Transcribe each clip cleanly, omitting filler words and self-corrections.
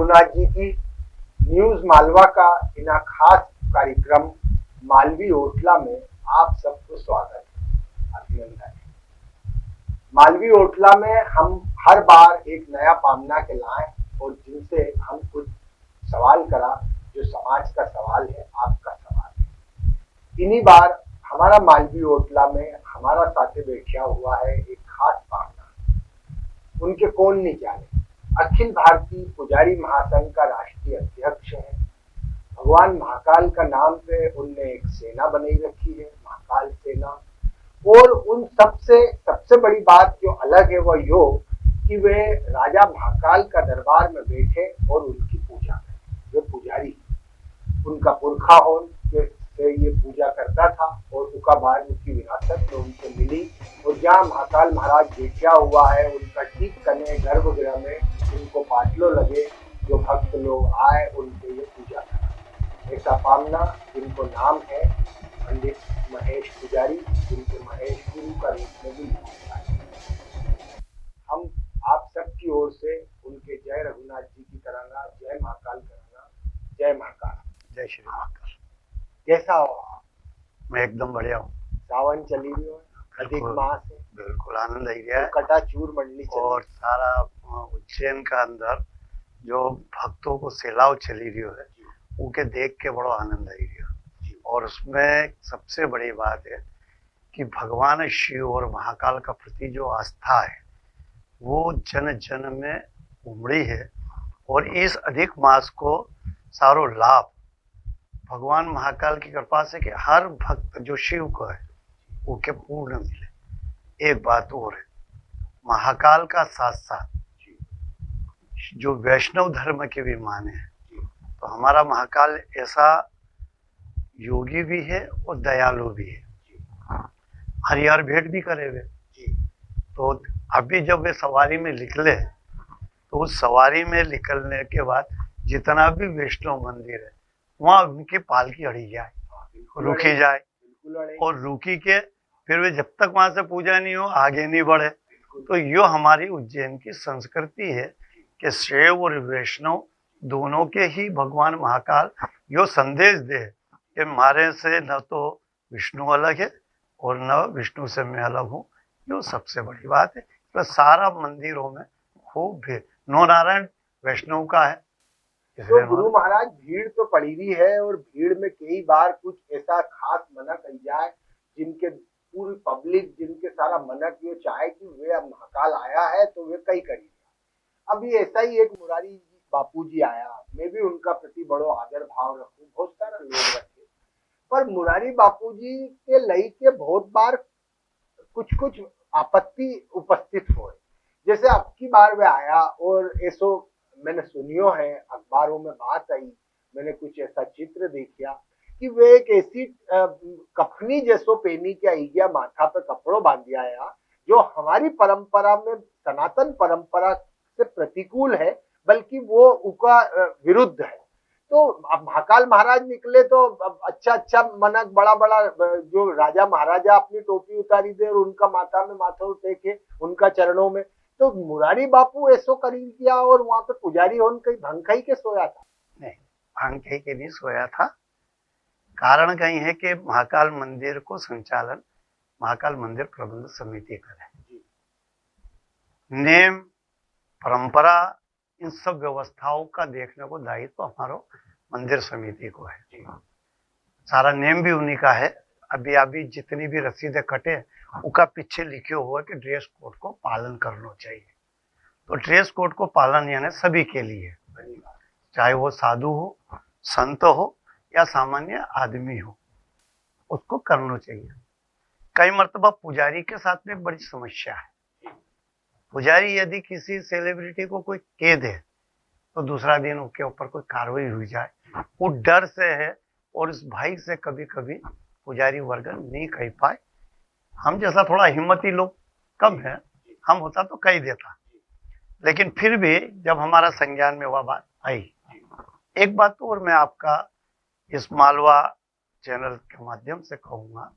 रघुनाथ जी की न्यूज मालवा का इन खास कार्यक्रम मालवी ओटला में आप सबको स्वागत है, अभिनंदन है। मालवी ओटला में हम हर बार एक नया पामना के लाए और जिनसे हम कुछ सवाल करा जो समाज का सवाल है, आपका सवाल है। इन्हीं बार हमारा मालवी ओटला में हमारा साथे बैठा हुआ है एक खास पामना, उनके कौन नहीं जाने, अखिल भारतीय पुजारी महासंघ का राष्ट्रीय अध्यक्ष है। भगवान महाकाल का नाम पे उनने एक सेना बनाई रखी है, महाकाल सेना। और उन सबसे बड़ी बात जो अलग है वह यो कि वे राजा महाकाल का दरबार में बैठे और उनकी पूजा करें। वे पुजारी, उनका पुरखा हो से ये पूजा करता था और उसका बाद उसकी विरासत में उनको मिली। और जहाँ महाकाल महाराज बैठा हुआ है उनका ठीक कने गर्भगृह में उनको पाटलो लगे, जो भक्त लोग आए उनके ये पूजा करा। ऐसा पामना जिनको नाम है पंडित महेश पुजारी, जिनके महेश गुरु का रूप में भी होता है। हम आप सबकी ओर से उनके जय रघुनाथ जी की कराना, जय महाकाल कराना। जय महाकाल। जय श्री महाकाल। कैसा हो आप? मैं एकदम बढ़िया हूँ। सावन चली रही हो, अधिक मास है, बिल्कुल आनंद आई गया है। कटाचूर मंडली और सारा उज्जैन का अंदर जो भक्तों को सैलाव चली रही है उनके देख के बड़ा आनंद आई रही है। और उसमें सबसे बड़ी बात है कि भगवान शिव और महाकाल का प्रति जो आस्था है वो जन जन में उमड़ी है। और इस अधिक मास को सारो लाभ भगवान महाकाल की कृपा से कि हर भक्त जो शिव को है वो के पूर्ण मिले। एक बात और है, महाकाल का साथ साथ जो वैष्णव धर्म के भी माने हैं, तो हमारा महाकाल ऐसा योगी भी है और दयालु भी है। हरिहर भेंट भी करे हुए। तो अभी जब वे सवारी में निकले तो उस सवारी में निकलने के बाद जितना भी वैष्णव मंदिर है वहाँ उनकी पालकी अड़ी जाए, रुकी जाए और रुकी के फिर वे जब तक वहां से पूजा नहीं हो आगे नहीं बढ़े। तो यो हमारी उज्जैन की संस्कृति है कि शैव और वैष्णव दोनों के ही भगवान महाकाल यो संदेश दे कि हमारे से न तो विष्णु अलग है और न विष्णु से मैं अलग हूँ। यो सबसे बड़ी बात है। तो सारा मंदिरों में खूब भीड़, नौ नारायण वैष्णव का है। तो गुरु महाराज भीड़ तो पड़ी हुई है और भीड़ में कई बार कुछ ऐसा खास मना कही जाए जिनके पूरी पब्लिक, जिनके सारा मनक ये चाहे कि वे अब महाकाल आया है तो वे कई करी। अभी ऐसा ही एक मुरारी बापू जी आया, मैं भी उनका प्रति बड़ो आदर भाव रखूं, बहुत सारा लोग रखे, पर मुरारी बापू जी के लई के बहुत बार कुछ आपत्ति उपस्थित हो। जैसे अब की बार वे आया और ऐसो मैंने सुनियो है, अखबारों में बात आई, मैंने कुछ ऐसा चित्र देखा कि वे एक ऐसी कफनी जैसो पहनी के आई गया, माथा पे कपड़ो बांधिया आया जो हमारी परंपरा में, सनातन परंपरा से प्रतिकूल है, बल्कि वो उनका विरुद्ध है। तो अब महाकाल महाराज निकले तो अच्छा मनक बड़ा बड़ा जो राजा महाराजा अपनी टोपी उतारी दे और उनका माथा में माथा टेके उनका चरणों में। तो मुरारी बापू ऐसो करी किया और वहां पे पुजारी होन कहीं भंग खाई के सोया था? नहीं, भंग खाई के नहीं सोया था। कारण कहीं है कि महाकाल मंदिर को संचालन महाकाल मंदिर प्रबंध समिति करे। नेम परंपरा इन सब व्यवस्थाओं का देखने को दायित्व तो हमारा मंदिर समिति को है। सारा नेम भी उन्हीं का है। अभी जितनी भी रसीदें कटे उसका पीछे लिखे हुआ कि ड्रेस कोड को पालन करना चाहिए। तो ड्रेस कोड को पालन यानी सभी के लिए, चाहे वो साधु हो, संत हो या सामान्य आदमी हो, उसको करना चाहिए। कई मर्तबा पुजारी के साथ में बड़ी समस्या है। पुजारी यदि किसी सेलिब्रिटी को कोई कह दे तो दूसरा दिन उसके ऊपर कोई कार्रवाई हुई जाए, वो डर से है। और इस भाई से कभी कभी पुजारी वर्ग नहीं कह पाए। हम जैसा थोड़ा हिम्मती लोग कम है, हम होता तो कह देता, लेकिन फिर भी जब हमारा संज्ञान में वह बात आई। एक बात तो और मैं आपका इस मालवा चैनल के माध्यम से कहूंगा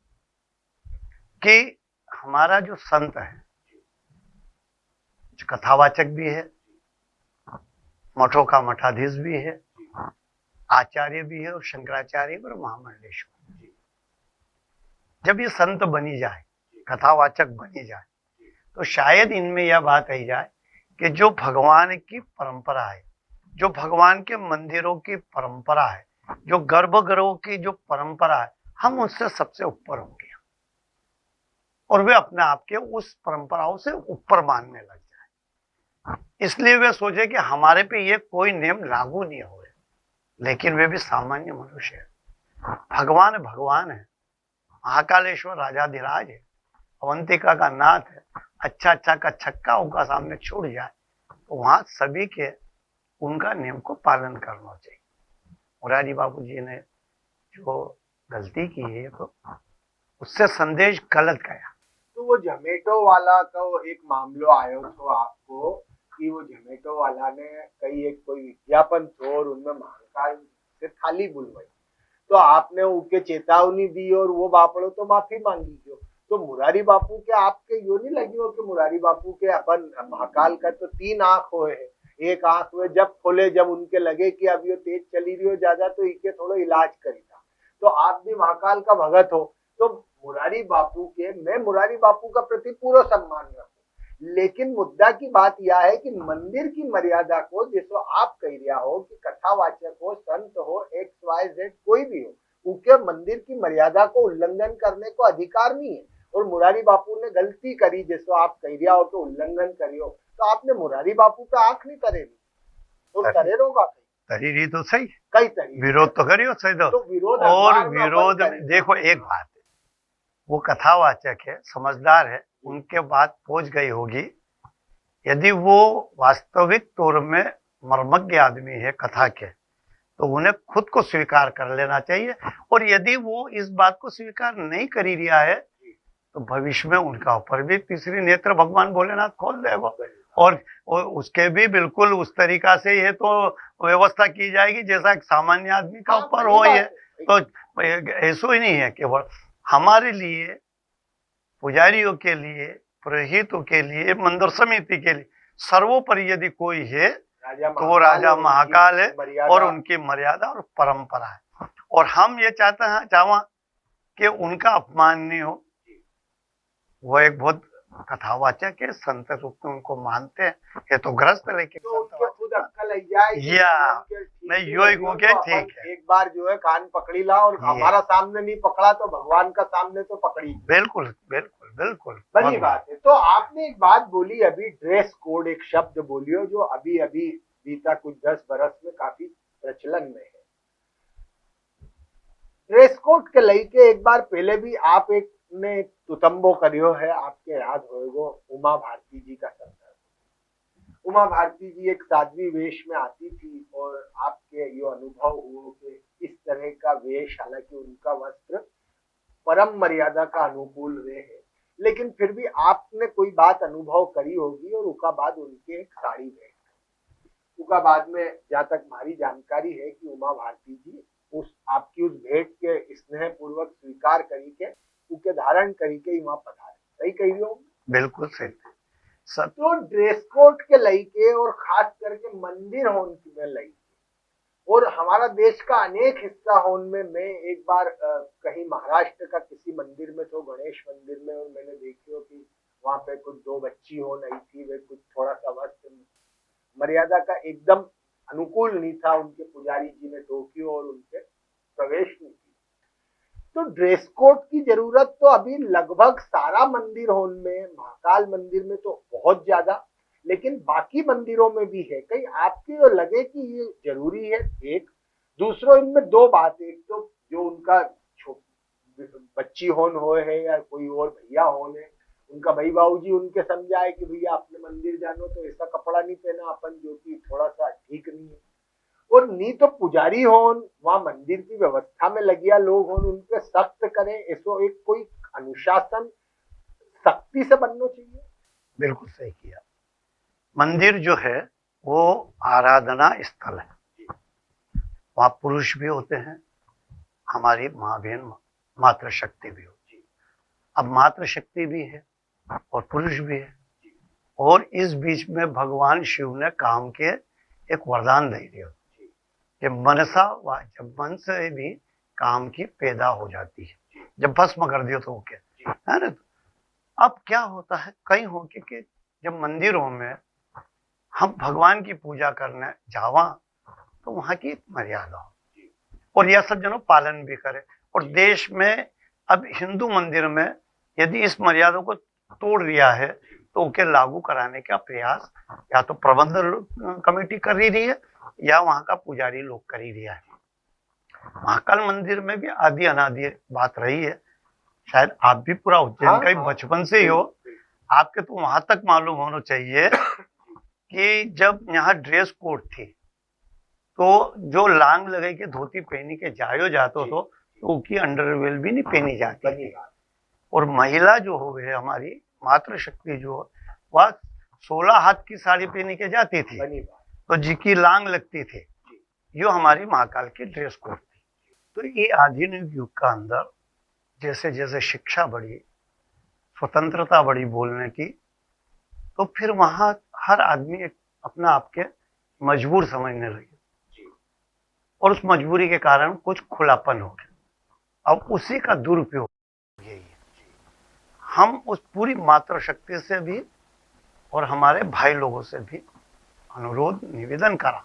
कि हमारा जो संत है, कथावाचक भी है, मठों का मठाधीश भी है, आचार्य भी है और शंकराचार्य और महामंडलेश्वर। जब ये संत बनी जाए, कथावाचक बनी जाए, तो शायद इनमें यह बात आई जाए कि जो भगवान की परंपरा है, जो भगवान के मंदिरों की परंपरा है, जो गर्भगृहों की जो परंपरा है, हम उससे सबसे ऊपर होंगे और वे अपने आप के उस परंपराओं से ऊपर मानने लग जाए। इसलिए वे सोचे कि हमारे पे ये कोई नियम लागू नहीं हुए, लेकिन वे भी सामान्य मनुष्य है। भगवान भगवान है, महाकालेश्वर राजाधिराज है, अवंतिका का नाथ है। अच्छा का छक्का उनका सामने छूट जाए तो वहां सभी के उनका नियम को पालन करना चाहिए। मुरारी बाबू जी ने जो गलती की है तो उससे संदेश गलत गया। तो वो जोमेटो वाला का वो एक मामलो आयो तो आपको कि वो जोमेटो वाला ने कोई विज्ञापन थो और उनमें महाकाल से थाली बुलवाई, तो आपने उनके चेतावनी दी और वो बापड़ो तो माफी मांगी क्यों? तो मुरारी बापू के आपके यो नहीं लगी हो कि मुरारी बापू के अपन महाकाल का तो 3 आंख हुए है, एक आंख में जब खोले जब उनके लगे कि अब ये तेज चली रही हो ज्यादा तो इके थोड़ा इलाज करेगा, तो आप भी महाकाल का भगत हो। तो मुरारी बापू के मैं मुरारी बापू का प्रति पूरा सम्मान रखूं, लेकिन मुद्दा की बात यह है कि मंदिर की मर्यादा को जैसो आप कह रहा हो कि कथावाचक हो, संत हो, XYZ कोई भी हो, उनके मंदिर की मर्यादा को उल्लंघन करने को अधिकार नहीं है। और मुरारी बापू ने गलती करी जैसो आप कह रहा हो तो उल्लंघन करियो, तो आपने मुरारी बापू पे आंख नहीं करे तो करे रोगा तरी रही तो सही, कई तरीके विरोध तो करियो सही तो विरोध और विरोध देखो एक बात है, वो कथावाचक है, समझदार है, उनके बात पहुंच गई होगी। यदि वो वास्तविक तौर में मर्मज्ञ आदमी है कथा के, तो उन्हें खुद को स्वीकार कर लेना चाहिए। और यदि वो इस बात को स्वीकार नहीं कर ही रहा है तो भविष्य में उनका ऊपर भी तीसरी नेत्र भगवान भोलेनाथ खोल देगा और उसके भी बिल्कुल उस तरीका से ये तो व्यवस्था की जाएगी जैसा एक सामान्य आदमी का ऊपर हो। ये तो ऐसा ही नहीं है केवल हमारे लिए, पुजारियों के लिए, पुरोहितों के लिए, मंदिर समिति के लिए सर्वोपरि यदि कोई है तो वो राजा महाकाल है और उनकी मर्यादा और परंपरा है। और हम ये चाहवा कि उनका अपमान नहीं हो। वो एक बहुत कथावाचक है, संत रूप में उनको मानते हैं, ये तो ग्रस्त लेकिन तो खुद अक्कल लग जाए मैं यो ही ठीक है, एक बार जो है कान पकड़ी ला और हमारा सामने नहीं पकड़ा तो भगवान का सामने तो पकड़ी। बिल्कुल बिल्कुल बिल्कुल बड़ी बात है। तो आपने एक बात बोली अभी, ड्रेस कोड, एक शब्द बोलियो जो अभी अभी बीता कुछ 10 बरस में काफी प्रचलन में है। ड्रेस कोड के लेके एक बार पहले भी आप एक ने तुतंबो करियो है, आपके याद होएगो उमा भारती जी का संदर्भ। उमा भारती जी एक साध्वी वेश में आती थी और आपके ये अनुभव हुआ कि इस तरह का वेश, हालांकि उनका वस्त्र परम मर्यादा का अनुकूल वे है, लेकिन फिर भी आपने कोई बात अनुभव करी होगी और उसका बाद उनके एक साड़ी भेंट, उसका बाद में जहाँ तक हमारी जानकारी है कि उमा भारती जी उस आपकी उस भेंट के स्नेह पूर्वक स्वीकार करी के उनके धारण करी के वहां पधारे। सही कही हो? बिल्कुल सही। तो ड्रेस कोड के लईके और खास करके मंदिर होन में लईके और हमारा देश का अनेक हिस्सा होन में, मैं एक बार कहीं महाराष्ट्र का किसी मंदिर में तो गणेश मंदिर में, और मैंने देखी हो कि वहां पे कुछ 2 बच्ची हो नहीं थी, वे कुछ थोड़ा सा वस्त्र मर्यादा का एकदम अनुकूल नहीं था, उनके पुजारी जी ने टोकियो और उनके प्रवेश नहीं की। तो ड्रेस कोड की जरूरत तो अभी लगभग सारा मंदिर होन में, महाकाल मंदिर में तो बहुत ज्यादा, लेकिन बाकी मंदिरों में भी है। कहीं आपको लगे कि ये जरूरी है? एक दूसरों इनमें 2 बातें, एक तो जो उनका बच्ची होन हो है या कोई और भैया होन है, उनका भाई बाबू जी उनके समझाए कि भैया अपने मंदिर जानो तो ऐसा कपड़ा नहीं पहना अपन जो कि थोड़ा सा ठीक नहीं है, और नहीं तो पुजारी होन वहां मंदिर की व्यवस्था में लगिया लोग होन उनके सख्त करें, ऐसो एक कोई अनुशासन सख्ती से बनना चाहिए। बिल्कुल सही किया। मंदिर जो है वो आराधना स्थल है, वहां पुरुष भी होते हैं, हमारी माँ बहन मातृशक्ति भी होती है। अब मातृशक्ति भी है और पुरुष भी है, और इस बीच में भगवान शिव ने काम के एक वरदान दे दियो कि मनसा जब मन से भी काम की पैदा हो जाती है, जब भस्म कर दियो तो ओके है ना। अब क्या होता है कहीं हो कि जब मंदिरों में हम भगवान की पूजा करने जावा तो वहां की एक मर्यादा हो और यह सब जनों पालन भी करे। और देश में अब हिंदू मंदिर में यदि इस मर्यादा को तोड़ दिया है तो उसे लागू कराने का प्रयास या तो प्रबंधन कमेटी कर ही रही है या वहां का पुजारी लोग कर ही दिया है। महाकाल मंदिर में भी आदि अनादि बात रही है, शायद आप भी पूरा उज्जैन का ही बचपन से ही हो, आपके तो वहां तक मालूम होना चाहिए कि जब यहाँ ड्रेस कोड थी तो जो लांग लगे के धोती पहनी के जायो जातो तो उसकी अंडरवेल भी नहीं पहनी जाती थी। और महिला जो हो गए हमारी मातृशक्ति जो वह 16 हाथ की साड़ी पहनी के जाती थी तो जी की लांग लगती थी। यो हमारी महाकाल की ड्रेस कोड थी। तो ये आधुनिक युग का अंदर जैसे जैसे शिक्षा बढ़ी, स्वतंत्रता बढ़ी बोलने की, तो फिर वहां हर आदमी अपना आपके मजबूर समझने लगे और उस मजबूरी के कारण कुछ खुलापन हो गया। अब उसी का दुरुपयोग यही है। हम उस पूरी मातृशक्ति से भी और हमारे भाई लोगों से भी अनुरोध निवेदन करा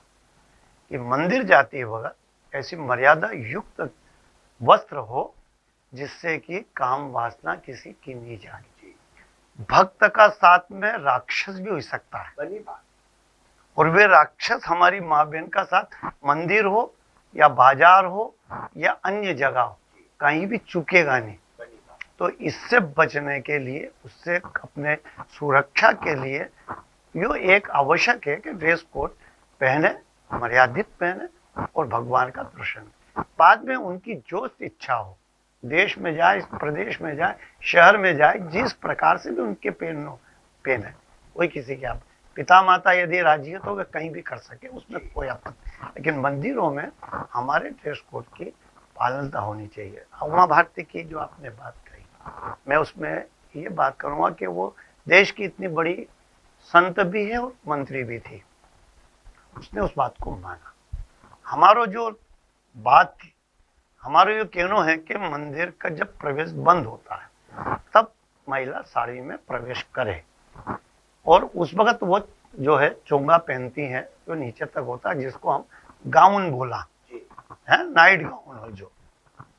कि मंदिर जाते वक्त ऐसी मर्यादा युक्त वस्त्र हो जिससे कि काम वासना किसी की नहीं जाए। भक्त का साथ में राक्षस भी हो सकता है, बनी बात। और वे राक्षस हमारी माँ बहन का साथ मंदिर हो या बाजार हो या अन्य जगह हो कहीं भी चुकेगा नहीं। तो इससे बचने के लिए, उससे अपने सुरक्षा के लिए यो एक आवश्यक है कि ड्रेस कोड पहने, मर्यादित पहने और भगवान का दर्शन। बाद में उनकी जो इच्छा हो, देश में जाए, प्रदेश में जाए, शहर में जाए, जिस प्रकार से भी उनके पहने कोई किसी के आप पिता माता यदि राजी है तो वे कहीं भी कर सके, उसमें कोई आपत्ति। लेकिन मंदिरों में हमारे ड्रेस कोड की पालना होनी चाहिए। उमा भारती की जो आपने बात कही, मैं उसमें ये बात करूंगा कि वो देश की इतनी बड़ी संत भी है और मंत्री भी थी, उसने उस बात को माना। हमारो जो बात थी, हमारा ये कहना है कि मंदिर का जब प्रवेश बंद होता है तब महिला साड़ी में प्रवेश करे और उस वक्त वो जो है चोंगा पहनती हैं जो नीचे तक होता है, जिसको हम गाउन बोला है, नाइट गाउन हो, जो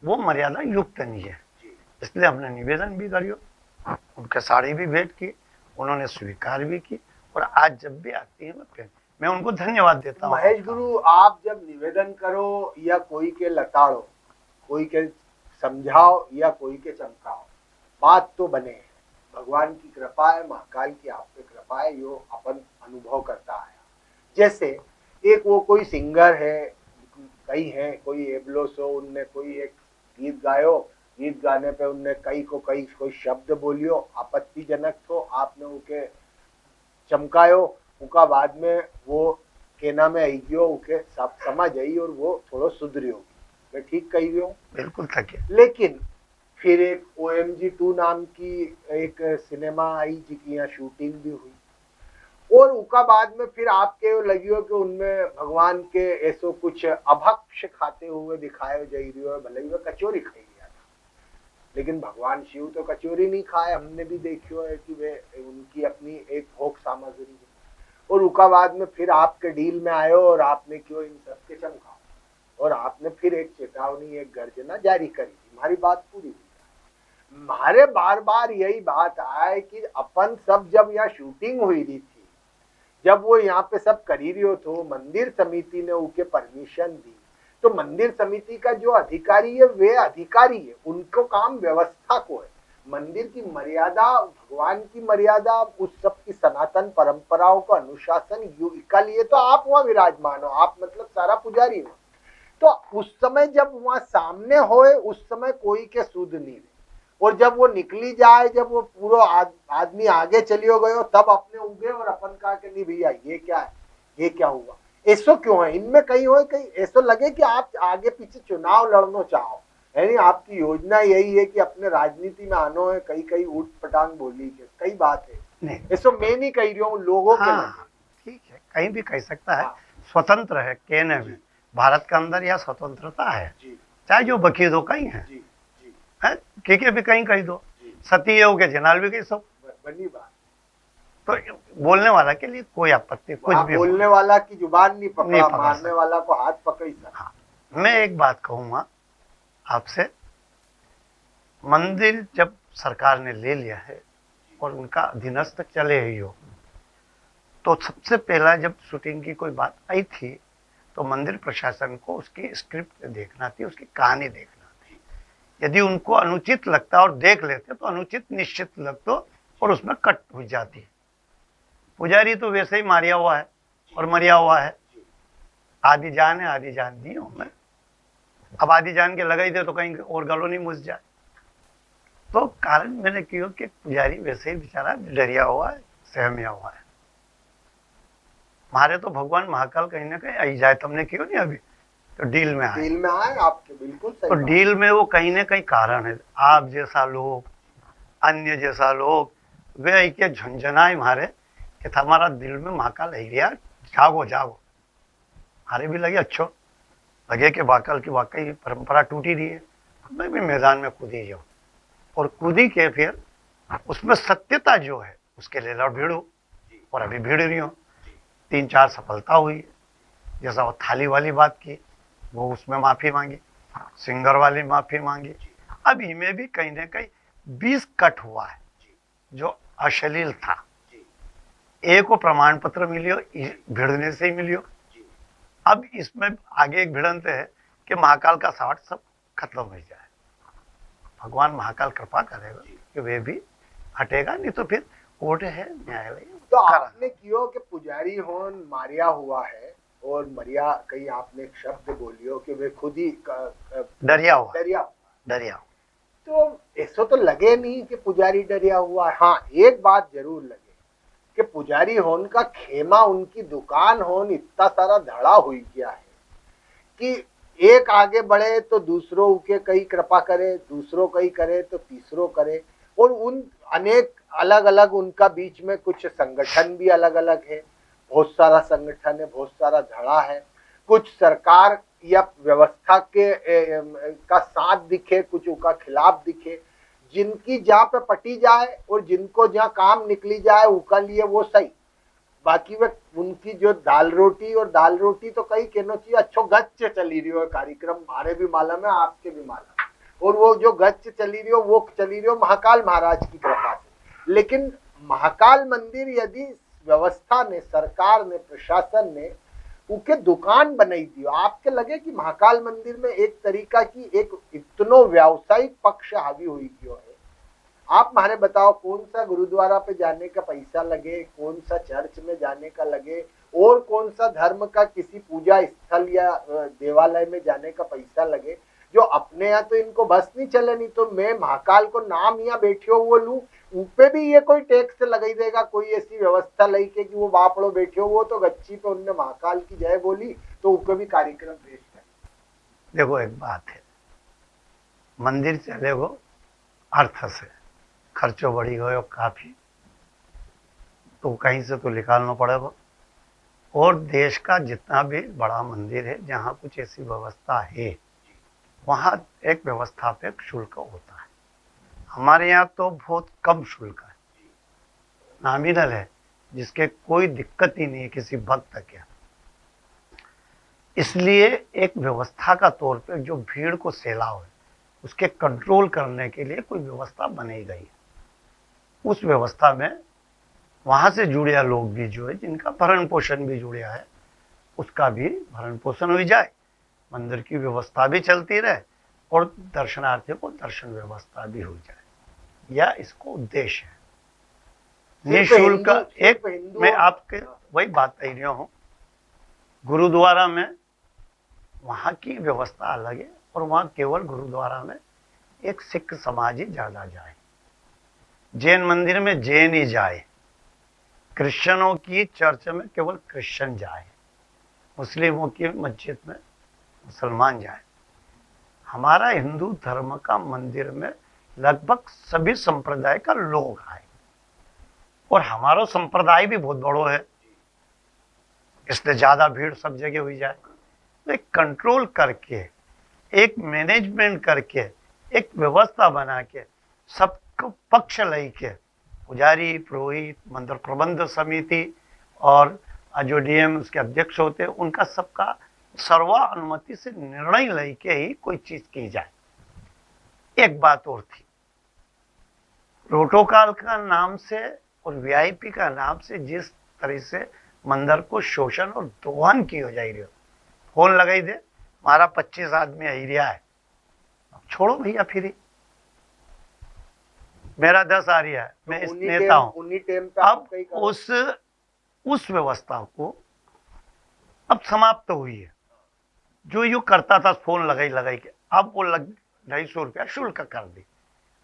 वो मर्यादा युक्त नहीं है। इसलिए हमने निवेदन भी करियो, उनके साड़ी भी भेंट की, उन्होंने स्वीकार भी की और आज जब भी आती है मैं उनको धन्यवाद देता हूँ। महेश गुरु, आप जब निवेदन करो या कोई के लताड़ो, कोई के समझाओ या कोई के चमकाओ, बात तो बने है। भगवान की कृपा है, महाकाल की आप पे कृपा है, यो अपन अनुभव करता है। जैसे एक वो कोई सिंगर है, कई है, कोई एबलोस हो, उनने कोई एक गीत गायो, गीत गाने पे उनने कई कोई शब्द बोलियो आपत्तिजनक तो आपने उनके चमकायो, उनका बाद में वो केना में आई गयो, उनके सब समझ आई और वो थोड़ा सुधरियो। मैं ठीक कही गयो? बिल्कुल ठीक है। लेकिन फिर एक OMG 2 नाम की एक सिनेमा आई जिसकी यहाँ शूटिंग भी हुई और उसका बाद में फिर आपके लगियो कि उनमें भगवान के ऐसो कुछ अभक्ष खाते हुए दिखाए जा रही हो, भले ही कचौरी खाई लिया था, लेकिन भगवान शिव तो कचौरी नहीं खाए। हमने भी देखियो है कि वे उनकी अपनी एक भोग सामग्री है। और उसका बाद में फिर आपके डील में आयो और आपने क्यों इन सबके चमकाओ और आपने फिर एक चेतावनी, एक गर्जना जारी करी। हमारी बात पूरी हुई। हमारे बार बार यही बात आए कि अपन सब जब यहाँ शूटिंग हुई रही थी, जब वो यहाँ पे सब करी रही हो तो मंदिर समिति ने उनके परमिशन दी, तो मंदिर समिति का जो अधिकारी है वे अधिकारी है, उनको काम व्यवस्था को है। मंदिर की मर्यादा, भगवान की मर्यादा, उस सब की सनातन परंपराओं का अनुशासन का लिए तो आप वहाँ विराजमान हो, आप मतलब सारा पुजारी हो। तो उस समय जब वहाँ सामने होए, उस समय कोई के सुध नहीं रहे, और जब वो निकली जाए, जब वो पूरा आदमी आगे चलियो गयो, तब अपने उगे और अपन कहा कि नहीं भैया ये क्या है, ये क्या हुआ, ऐसो क्यों है। इनमें कहीं हो, कहीं ऐसो लगे कि आप आगे पीछे चुनाव लड़ना चाहो, यानी आपकी योजना यही है कि अपने राजनीति में आनो है। कई कई उठ पटांग बोली के कई बात है, ऐसो मैं नहीं कह रही हूँ, लोगों के ठीक है, कहीं भी कह सकता है। स्वतंत्र है कहने में, भारत के अंदर यह स्वतंत्रता है, जी चाहे जो बकी दो कहीं है, जी जी है के भी कहीं कही दो, जी सती हो के जनाल भी कही सब, बनी बात। तो बोलने वाला के लिए कोई आपत्ति कुछ वहाँ भी हो। बोलने वाला की जुबान नहीं पकड़ा, नहीं पकड़ मारने सकता। वाला को हाथ पकड़ सकता। हाँ, मैं एक बात कहूँगा आपसे, मंदिर जब सरकार ने ले लिया है और उनका अधीनस्थ चले ही हो, तो सबसे पहला जब शूटिंग की कोई बात आई थी तो मंदिर प्रशासन को उसकी स्क्रिप्ट देखना थी, उसकी कहानी देखना थी। यदि उनको अनुचित लगता और देख लेते तो अनुचित निश्चित लगता और उसमें कट हो जाती। पुजारी तो वैसे ही मारिया हुआ है और मरिया हुआ है, आधी जान है आधी जान दी हूं मैं, अब आधी जान के लगाई दे तो कहीं और गलों नहीं मुझ जाए। तो कारण मैंने क्यों कि पुजारी वैसे ही बेचारा डरिया हुआ है, सहमिया हुआ है। मारे तो भगवान महाकाल कहीं ना कहीं आई जाए, तुमने क्यों नहीं अभी तो डील में आए, डील में आए आपके बिल्कुल सही तो बात। डील में वो कहीं ना कहीं कारण है। आप जैसा लोग, अन्य जैसा लोग, वे ऐके झंझनाए मारे कि हमारा दिल में महाकाल है यार, जागो जागो। हमारे भी लगे अच्छो, लगे कि महाकाल की वाकई परंपरा टूटी रही है, मैं भी मैदान में कूदी जाऊँ और कूदी के फिर उसमें सत्यता जो है उसके लिए लड़ भिड़ू, और अभी भिड़ रही हूँ। 3-4 सफलता हुई, जैसा वो थाली वाली बात की वो उसमें माफी मांगी, सिंगर वाली माफी मांगी, अभी में भी कहीं ना कहीं 20 कट हुआ है जो अश्लील था। एक को प्रमाण पत्र मिलियो, भिड़ने से ही मिलियो। अब इसमें आगे एक भिड़ंत है कि महाकाल का साठ सब खत्म हो जाए, भगवान महाकाल कृपा करेगा कि वे भी हटेगा, नहीं तो फिर कोर्ट है, न्यायालय। तो आपने क्यों कि पुजारी होन मारिया हुआ है और मरिया, कहीं आपने एक शब्द बोलियो कि वे खुद ही डरिया हुआ, डरिया। तो ऐसा तो लगे नहीं कि पुजारी डरिया हुआ है। हाँ, एक बात जरूर लगे कि पुजारी होन का खेमा, उनकी दुकान होन इतना सारा धड़ा हुई गया है कि एक आगे बढ़े तो दूसरों के कई कृपा करे, दूसरों कई करे तो तीसरों करे, और उन अनेक अलग अलग उनका बीच में कुछ संगठन भी अलग अलग है, बहुत सारा संगठन है, बहुत सारा धड़ा है, कुछ सरकार या व्यवस्था के का साथ दिखे, कुछ उनका खिलाफ दिखे, जिनकी जहाँ पे पटी जाए और जिनको जहाँ काम निकली जाए उनका लिए वो सही। बाकी वे उनकी जो दाल रोटी तो कई कहना चाहिए अच्छो गच्च चली रही हो कार्यक्रम, मारे भी मालूम है, आपके भी मालूम है, और वो जो गच्च चली रही हो वो चली रही हो महाकाल महाराज की कृपा से। लेकिन महाकाल मंदिर यदि व्यवस्था ने, सरकार ने, प्रशासन ने उनके दुकान बनाई दी, आपके लगे कि महाकाल मंदिर में एक तरीका की एक इतनो व्यावसायिक पक्ष हावी हुई क्यों है? आप मारे बताओ, कौन सा गुरुद्वारा पे जाने का पैसा लगे, कौन सा चर्च में जाने का लगे, और कौन सा धर्म का किसी पूजा स्थल या देवालय में जाने का पैसा लगे, जो अपने यहाँ तो इनको बस नहीं चले। नहीं तो मैं महाकाल को नाम यहाँ बैठे हो वो लू, ऊपे भी ये कोई टैक्स लगाई देगा, कोई ऐसी व्यवस्था लाई के कि वो बापड़ो बैठे हो, वो तो गच्ची पे उनने महाकाल की जय बोली तो ऊपे भी कार्यक्रम पेश कर। देखो एक बात है, मंदिर चले वो अर्थ से, खर्चो बढ़ी गयो काफी, तो कहीं से तो निकालना पड़ेगा। और देश का जितना भी बड़ा मंदिर है जहाँ कुछ ऐसी व्यवस्था है, वहाँ एक व्यवस्थापक शुल्क होता है। हमारे यहाँ तो बहुत कम शुल्क है, नॉमिनल है, जिसके कोई दिक्कत ही नहीं है किसी भक्त के। इसलिए एक व्यवस्था का तौर पे जो भीड़ को सैलाव है उसके कंट्रोल करने के लिए कोई व्यवस्था बनाई गई है। उस व्यवस्था में वहाँ से जुड़े लोग भी जो है, जिनका भरण पोषण भी जुड़ा है, उसका भी भरण पोषण हो जाए, मंदिर की व्यवस्था भी चलती रहे और दर्शनार्थियों को दर्शन व्यवस्था भी हो जाए, या इसको उद्देश्य है। निःशुल्क एक, मैं आपके वही बात कह रहा हूँ, गुरुद्वारा में वहाँ की व्यवस्था अलग है और वहाँ केवल गुरुद्वारा में एक सिख समाज ही ज्यादा जाए, जैन मंदिर में जैन ही जाए, क्रिश्चियनों की चर्च में केवल क्रिश्चियन जाए, मुस्लिमों की मस्जिद में मुसलमान जाए। हमारा हिंदू धर्म का मंदिर में लगभग सभी संप्रदाय का लोग आए, और हमारा संप्रदाय भी बहुत बड़ो है, इसलिए ज़्यादा भीड़ सब जगह हुई जाए। तो एक कंट्रोल करके, एक मैनेजमेंट करके, एक व्यवस्था बना के, सबको पक्ष लेके, पुजारी, पुरोहित, मंदिर प्रबंध समिति और जो डीएम उसके अध्यक्ष होते हैं, उनका सबका सर्वानुमति से निर्णय लेके ही कोई चीज की जाए। एक बात और थी, प्रोटोकॉल का नाम से और वीआईपी का नाम से जिस तरह से मंदिर को शोषण और दोहन की हो जाए, फोन लगाई दे, हमारा 25 आदमी एरिया है, अब छोड़ो भैया, फिर मेरा 10 आ रहा है, मैं इस नेता हूं। अब उस व्यवस्था को अब समाप्त हुई है। जो यू करता था फोन लगाई के, अब वो 250 रुपया शुल्क कर दी।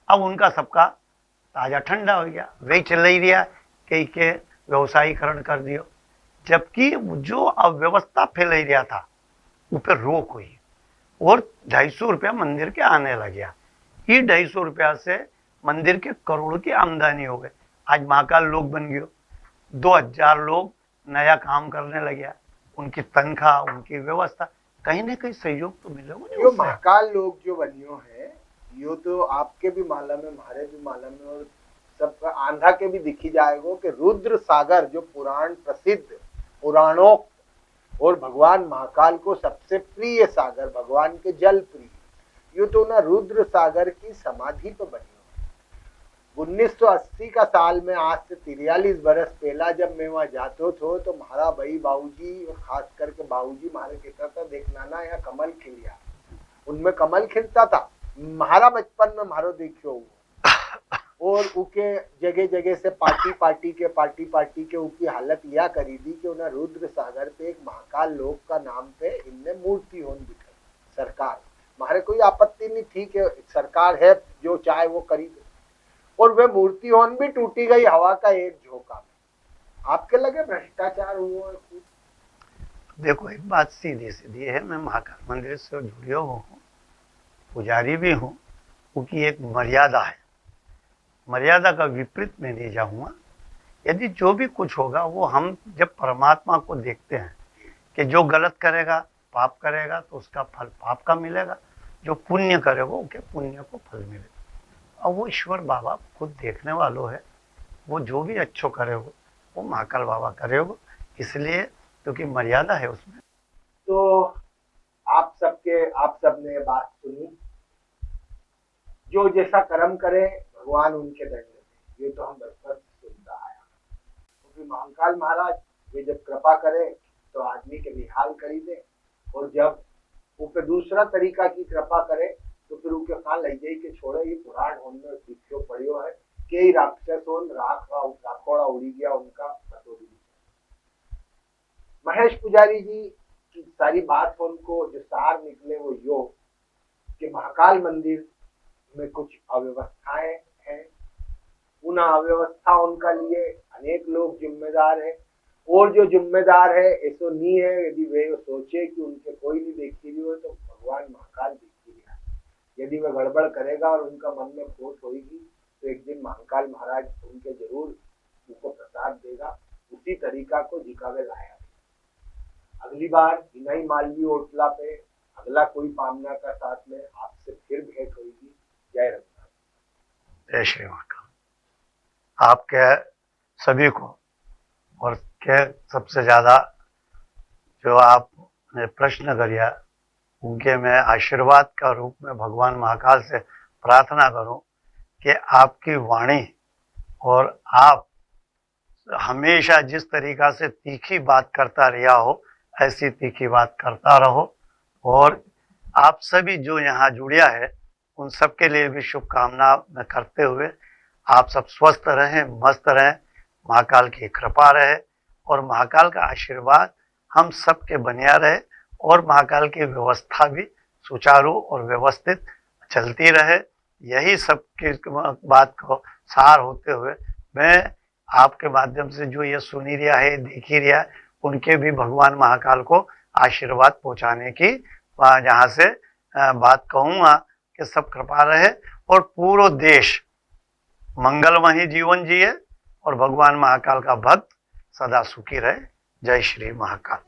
अब उनका सबका ताजा ठंडा हो गया, वही चल ही रहा, कई के व्यवसायीकरण कर दियो। जबकि जो अव्यवस्था फैल रहा था उस पर रोक हुई और 250 रुपया मंदिर के आने लग गया। ये 250 रुपया से मंदिर के करोड़ की आमदनी हो गई। आज महाकाल लोग बन गयो, 2000 लोग नया काम करने लगे, उनकी तनख्वाह, उनकी व्यवस्था, कहीं ना कहीं सहयोग तो मिलेगा। जो महाकाल लोग जो बनियो है, यो तो आपके भी मालूम है, हमारे भी मालूम है, और सबका आंधा के भी दिखी जाएगा कि रुद्र सागर जो पुराण प्रसिद्ध पुराणों और भगवान महाकाल को सबसे प्रिय सागर, भगवान के जल प्रिय, यो तो ना रुद्र सागर की समाधि पे बनी। 1980 का साल में, आज से 43 बरस पहला जब मैं वहां जातो थो, तो हमारा भाई बाबूजी, खास करके बाबूजी हमारे कहता था, देखना ना यहाँ कमल खिलिया, उनमें कमल खिलता था। हमारा बचपन में मारो देखियो हुआ, और उनके जगह जगह से पार्टी के उनकी हालत यह करी दी कि उन्हें रुद्र सागर पे एक महाकाल लोक का नाम पे इनने मूर्ति होन दिखाई। सरकार हमारे कोई आपत्ति नहीं थी कि सरकार है जो चाहे वो करी, और वह मूर्ति होन भी टूटी गई हवा का एक झोंका में। आपके लगे भ्रष्टाचार हुआ है कुछ? देखो, एक बात सीधी सीधी है, मैं महाकाल मंदिर से जुड़ियो हूँ, पुजारी भी हूँ, क्योंकि एक मर्यादा है, मर्यादा का विपरीत मैं नहीं जाऊंगा। यदि जो भी कुछ होगा वो हम जब परमात्मा को देखते हैं कि जो गलत करेगा, पाप करेगा, तो उसका फल पाप का मिलेगा, जो पुण्य करेगा उसके पुण्य को फल मिलेगा। और वो ईश्वर बाबा खुद देखने वालों है, वो जो भी अच्छो करेगा वो महाकाल बाबा करेगा, इसलिए क्योंकि मर्यादा है उसमें। तो आप सबने बात सुनी, जो जैसा कर्म करे भगवान उनके दंड दे, ये तो हम बचपन से सुनता आया। क्योंकि महाकाल महाराज वे जब कृपा करे तो आदमी के निहाल करी दे, और जब वो पे दूसरा तरीका की कृपा करे तो फिर उनके खान लग जाई के छोड़े। ये पुराण होने लिखियो पढ़ियो है कि राक्षस होन राखोड़ा उड़ी गया उनका पतोड़ी। महेश पुजारी जी की सारी बात उनको जो सार निकले वो यो कि महाकाल मंदिर में कुछ अव्यवस्थाएं हैं, उन अव्यवस्थाओं का लिए अनेक लोग जिम्मेदार है, और जो जिम्मेदार है ऐसा नहीं है। यदि वे सोचे कि उनके कोई नहीं देखी रही हो, तो भगवान महाकाल देखी रहा है। यदि वह गड़बड़ करेगा और उनका मन में खोट होगी, तो एक दिन महाकाल महाराज उनके जरूर उनको प्रसाद देगा, उसी तरीका को जिकावे लाया। अगली बार इनाई मालवी ओटला पे अगला कोई पामना का साथ में आपसे फिर भेंट होगी। जय रघुनाथ, जय श्री महाकाल। आपके सभी को, और के सबसे ज्यादा जो आपने प्रश्न करिया, उनके मैं आशीर्वाद का रूप में भगवान महाकाल से प्रार्थना करूं कि आपकी वाणी और आप हमेशा जिस तरीका से तीखी बात करता रहा हो, ऐसी तीखी बात करता रहो। और आप सभी जो यहाँ जुड़िया है उन सब के लिए भी शुभकामना मैं करते हुए, आप सब स्वस्थ रहें, मस्त रहें, महाकाल की कृपा रहे और महाकाल का आशीर्वाद हम सब के बनिया रहे, और महाकाल की व्यवस्था भी सुचारू और व्यवस्थित चलती रहे। यही सब की बात को सार होते हुए मैं आपके माध्यम से जो ये सुनी रिया है, देखी रिया है, उनके भी भगवान महाकाल को आशीर्वाद पहुंचाने की जहाँ से बात कहूँगा कि सब कृपा रहे और पूरा देश मंगलमय जीवन जिए और भगवान महाकाल का भक्त सदा सुखी रहे। जय श्री महाकाल।